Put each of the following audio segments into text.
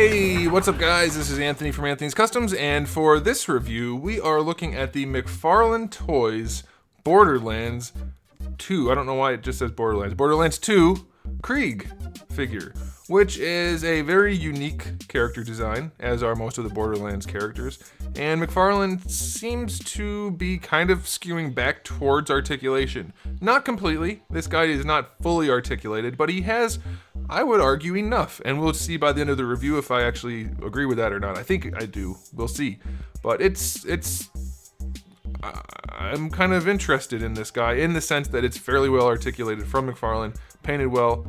Hey, what's up guys? This is Anthony from Anthony's Customs, and for this review, we are looking at the McFarlane Toys Borderlands 2. I don't know why it just says Borderlands. Borderlands 2 KRIEG figure, which is a very unique character design, as are most of the Borderlands characters. And McFarlane seems to be kind of skewing back towards articulation. Not completely. This guy is not fully articulated, but he has, I would argue, enough. And we'll see by the end of the review if I actually agree with that or not. I think I do. We'll see. But I'm kind of interested in this guy in the sense that it's fairly well articulated from McFarlane, painted well.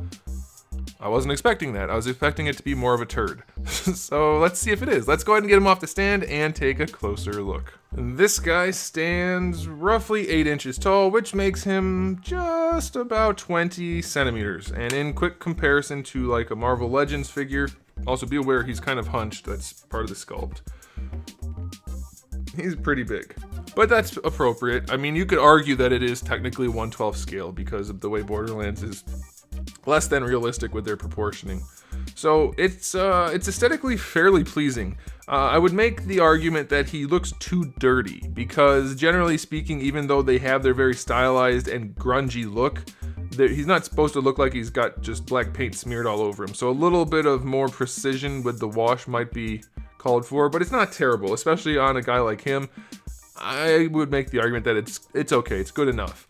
I wasn't expecting that. I was expecting it to be more of a turd. So let's see if it is. Let's go ahead and get him off the stand and take a closer look. This guy stands roughly 8 inches tall, which makes him just about 20 centimeters. And in quick comparison to like a Marvel Legends figure, also be aware he's kind of hunched. That's part of the sculpt. He's pretty big, but that's appropriate. I mean, you could argue that it is technically 1/12 scale because of the way Borderlands is less than realistic with their proportioning. So it's aesthetically fairly pleasing. I would make the argument that he looks too dirty because, generally speaking, even though they have their very stylized and grungy look, he's not supposed to look like he's got just black paint smeared all over him. So a little bit of more precision with the wash might be called for, but it's not terrible, especially on a guy like him. I would make the argument that it's okay, it's good enough.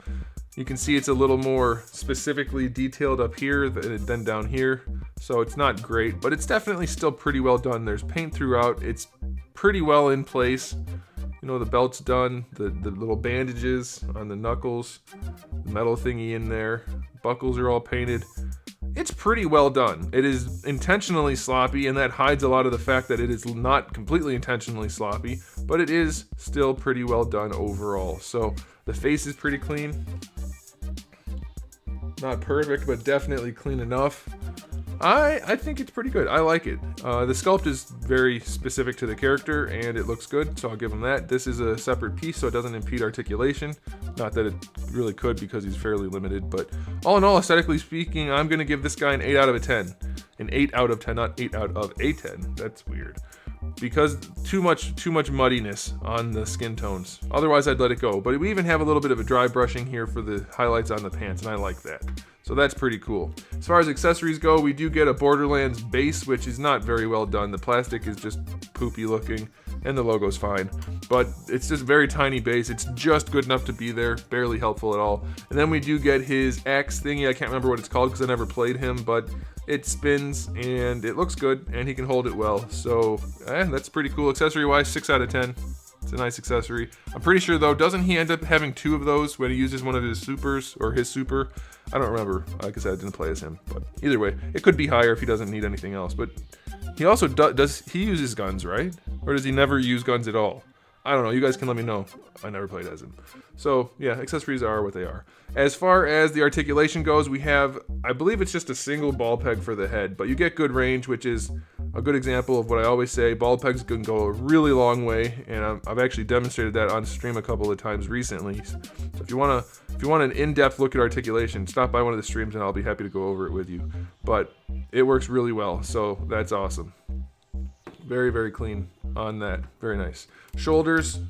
You can see it's a little more specifically detailed up here than down here, so it's not great, but it's definitely still pretty well done. There's paint throughout, it's pretty well in place. You know, the belt's done, the little bandages on the knuckles, the metal thingy in there, buckles are all painted. It's pretty well done. It is intentionally sloppy, and that hides a lot of the fact that it is not completely intentionally sloppy, but it is still pretty well done overall. So the face is pretty clean. Not perfect, but definitely clean enough. I think it's pretty good. I like it. The sculpt is very specific to the character, and it looks good, so I'll give him that. This is a separate piece, so it doesn't impede articulation. Not that it really could, because he's fairly limited, but all in all, aesthetically speaking, I'm going to give this guy an 8 out of a 10. An 8 out of 10, not 8 out of a 10. That's weird. Because too much muddiness on the skin tones. Otherwise, I'd let it go. But we even have a little bit of a dry brushing here for the highlights on the pants, and I like that. So that's pretty cool. As far as accessories go, we do get a Borderlands base, which is not very well done. The plastic is just poopy looking, and the logo's fine. But it's just a very tiny base. It's just good enough to be there, barely helpful at all. And then we do get his axe thingy. I can't remember what it's called because I never played him, but it spins, and it looks good, and he can hold it well. So, that's pretty cool. Accessory-wise, 6 out of 10. It's a nice accessory. I'm pretty sure, though, doesn't he end up having 2 of those when he uses one of his supers, or his super? I don't remember. Like I said, I didn't play as him. But either way, it could be higher if he doesn't need anything else. But he also does he uses guns, right? Or does he never use guns at all? I don't know. You guys can let me know. I never played as him. So, yeah, accessories are what they are. As far as the articulation goes, we have, I believe it's just a single ball peg for the head, but you get good range, which is a good example of what I always say. Ball pegs can go a really long way, and I've actually demonstrated that on stream a couple of times recently. So if you want an in-depth look at articulation, stop by one of the streams and I'll be happy to go over it with you. But it works really well, so that's awesome. Very, very clean on that. Very nice. Shoulders,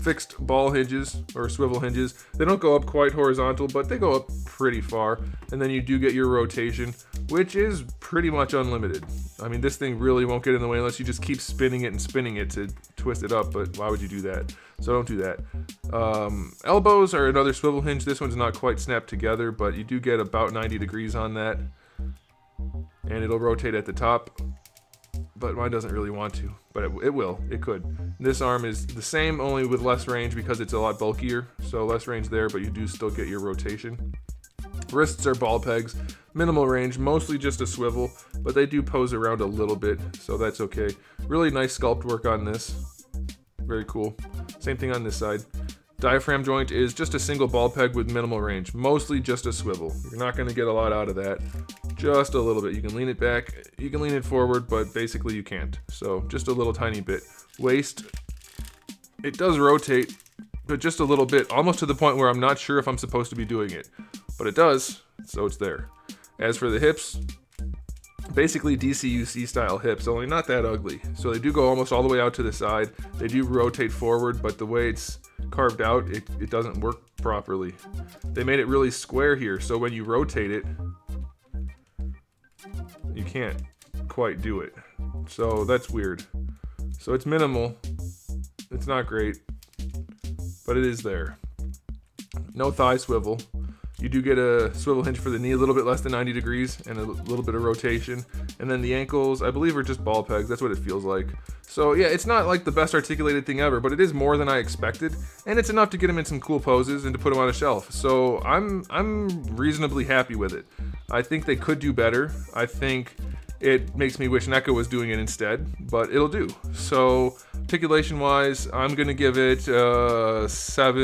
fixed ball hinges or swivel hinges. They don't go up quite horizontal, but they go up pretty far. And then you do get your rotation, which is pretty much unlimited. I mean, this thing really won't get in the way unless you just keep spinning it and spinning it to twist it up, but why would you do that? So don't do that. Elbows are another swivel hinge. This one's not quite snapped together, but you do get about 90 degrees on that. And it'll rotate at the top. But mine doesn't really want to, but it will. It could. This arm is the same, only with less range because it's a lot bulkier, so less range there, but you do still get your rotation. Wrists are ball pegs, minimal range, mostly just a swivel, but they do pose around a little bit, so that's okay. Really nice sculpt work on this. Very cool. Same thing on this side. Diaphragm joint is just a single ball peg with minimal range, mostly just a swivel. You're not going to get a lot out of that. Just a little bit. You can lean it back, you can lean it forward, but basically you can't. So just a little tiny bit. Waist, it does rotate, but just a little bit, almost to the point where I'm not sure if I'm supposed to be doing it. But it does, so it's there. As for the hips, basically DCUC style hips, only not that ugly. So they do go almost all the way out to the side. They do rotate forward, but the way it's carved out, it doesn't work properly. They made it really square here, so when you rotate it, you can't quite do it. So that's weird. So it's minimal. It's not great, but it is there. No thigh swivel. You do get a swivel hinge for the knee, a little bit less than 90 degrees, and a little bit of rotation. And then the ankles, I believe, are just ball pegs. That's what it feels like. So yeah, it's not like the best articulated thing ever, but it is more than I expected, and it's enough to get him in some cool poses and to put him on a shelf. So I'm reasonably happy with it. I think they could do better. I think it makes me wish NECA was doing it instead, but it'll do. So articulation wise, I'm gonna give it 6 out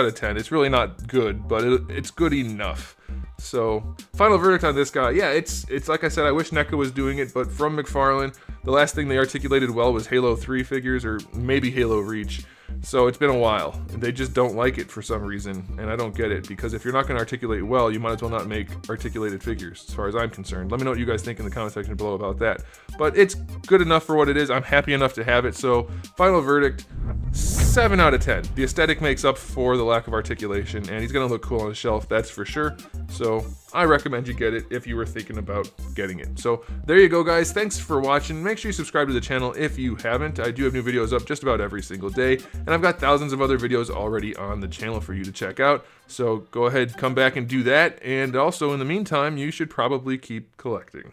of 10. It's really not good, but it's good enough. So final verdict on this guy, yeah, it's like I said, I wish NECA was doing it, but from McFarlane, the last thing they articulated well was Halo 3 figures, or maybe Halo Reach. So it's been a while, and they just don't like it for some reason, and I don't get it, because if you're not going to articulate well, you might as well not make articulated figures, as far as I'm concerned. Let me know what you guys think in the comment section below about that. But it's good enough for what it is. I'm happy enough to have it, so final verdict, 7 out of 10. The aesthetic makes up for the lack of articulation, and he's going to look cool on the shelf, that's for sure. So I recommend you get it if you were thinking about getting it. So there you go, guys. Thanks for watching. Make sure you subscribe to the channel if you haven't. I do have new videos up just about every single day, and I've got thousands of other videos already on the channel for you to check out. So go ahead, come back and do that. And also, in the meantime, you should probably keep collecting.